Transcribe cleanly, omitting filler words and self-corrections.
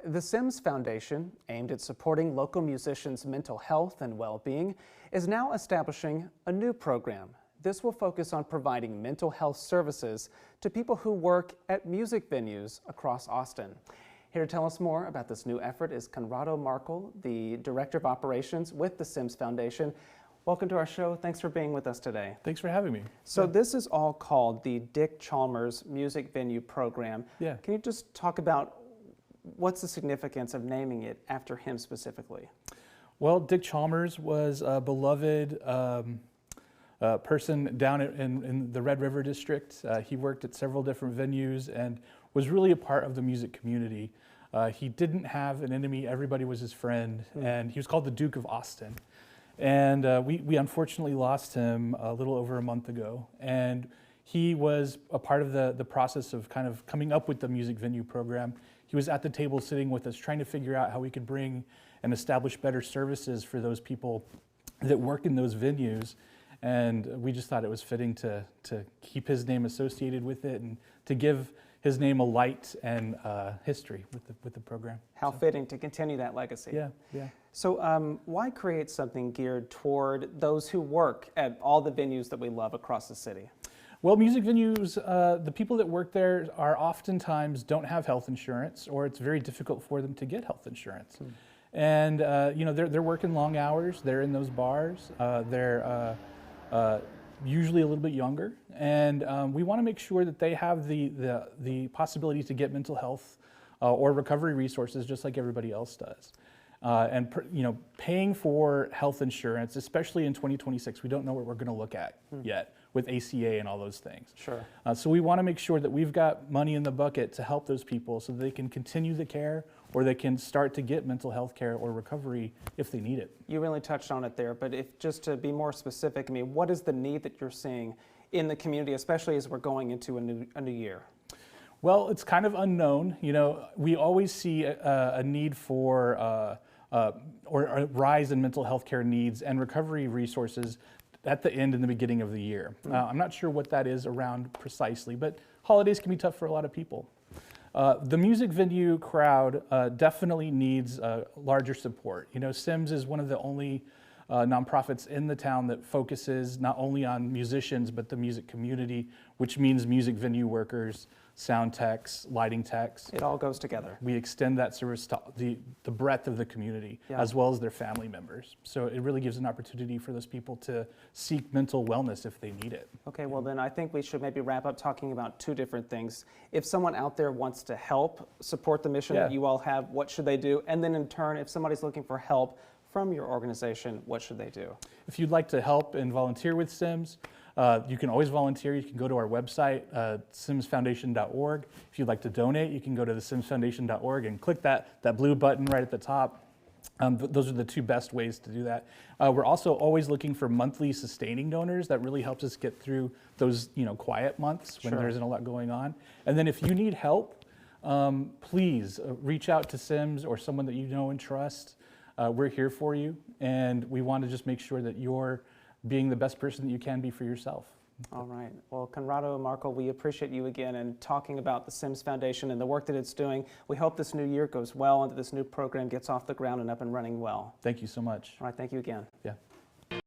The SIMS Foundation, aimed at supporting local musicians' mental health and well-being, is now establishing a new program. This will focus on providing mental health services to people who work at music venues across Austin. Here to tell us more about this new effort is Conrado Markel, the Director of Operations with the SIMS Foundation. Welcome to our show. Thanks for being with us today. Thanks for having me. So this is all called the Dick Chalmers Music Venue Program. Yeah. Can you just talk about what's the significance of naming it after him specifically? Well, Dick Chalmers was a beloved person down in the Red River District. He worked at several different venues and was really a part of the music community. He didn't have an enemy, everybody was his friend, and he was called the Duke of Austin. And we unfortunately lost him a little over a month ago. And he was a part of the process of kind of coming up with the music venue program. He was at the table sitting with us trying to figure out how we could bring and establish better services for those people that work in those venues. And we just thought it was fitting to keep his name associated with it and to give his name a light and history with the program. How fitting to continue that legacy. Yeah, yeah. So why create something geared toward those who work at all the venues that we love across the city? Well, music venues, the people that work there are oftentimes don't have health insurance, or it's very difficult for them to get health insurance. And you know, they're working long hours. They're in those bars. They're usually a little bit younger, and we want to make sure that they have the possibility to get mental health or recovery resources just like everybody else does. And you know, paying for health insurance, especially in 2026, we don't know what we're going to look at yet with ACA and all those things. Sure. So we want to make sure that we've got money in the bucket to help those people so that they can continue the care or they can start to get mental health care or recovery if they need it. You really touched on it there, but if just to be more specific, I mean, what is the need that you're seeing in the community, especially as we're going into a new year? Well, it's kind of unknown. You know, we always see a need for or a rise in mental health care needs and recovery resources at the end and the beginning of the year. I'm not sure what that is around precisely, but holidays can be tough for a lot of people. The music venue crowd definitely needs larger support. You know, SIMS is one of the only nonprofits in the town that focuses not only on musicians, but the music community, which means music venue workers, sound techs, lighting techs. It all goes together. We extend that service to the breadth of the community, as well as their family members. So it really gives an opportunity for those people to seek mental wellness if they need it. Okay, well then I think we should maybe wrap up talking about two different things. If someone out there wants to help support the mission that you all have, what should they do? And then in turn, if somebody's looking for help from your organization, what should they do? If you'd like to help and volunteer with SIMS, you can always volunteer. You can go to our website, simsfoundation.org. If you'd like to donate, you can go to the simsfoundation.org and click that blue button right at the top. Those are the two best ways to do that. We're also always looking for monthly sustaining donors. That really helps us get through those quiet months when there isn't a lot going on. And then if you need help, please reach out to SIMS or someone that you know and trust. We're here for you, and we want to just make sure that you're being the best person that you can be for yourself. All right. Well, Conrado Markel, we appreciate you again and talking about the SIMS Foundation and the work that it's doing. We hope this new year goes well and that this new program gets off the ground and up and running well. Thank you so much. All right. Thank you again. Yeah.